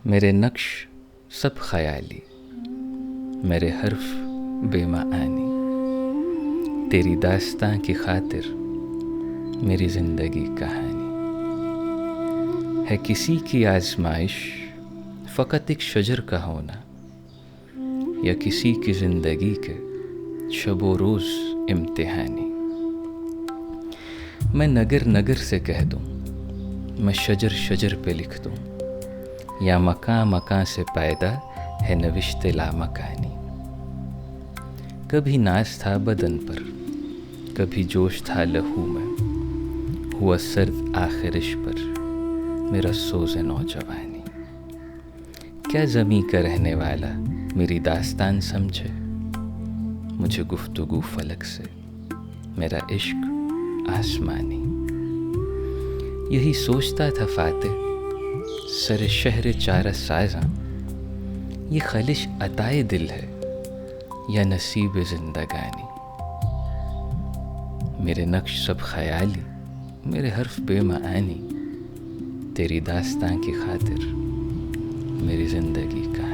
मेरे नक्श सब ख़याली, मेरे हर्फ बेमानी, तेरी दास्तां की खातिर मेरी ज़िंदगी कहानी है। किसी की आज़माइश फ़कत एक शजर का होना, या किसी की ज़िंदगी के शबो रोज़ इम्तिहानी। मैं नगर नगर से कह दूँ, मैं शजर शजर पे लिख दूँ, या मकां मकां से पैदा है नविश्ते लामकानी। कभी नाज था बदन पर, कभी जोश था लहू में, हुआ सर्द आखिरिश पर मेरा सोज़े नौजवानी। क्या ज़मीं का रहने वाला मेरी दास्तान समझे, मुझे गुफ्तगू फलक से मेरा इश्क आसमानी। यही सोचता था फातिह सर शहर चारा साज़ा, ये खलिश अताए दिल है या नसीब ज़िंदगानी। मेरे नक्श सब ख़याली, मेरे हर्फ बेमानी, तेरी दास्तां की खातिर मेरी ज़िंदगी का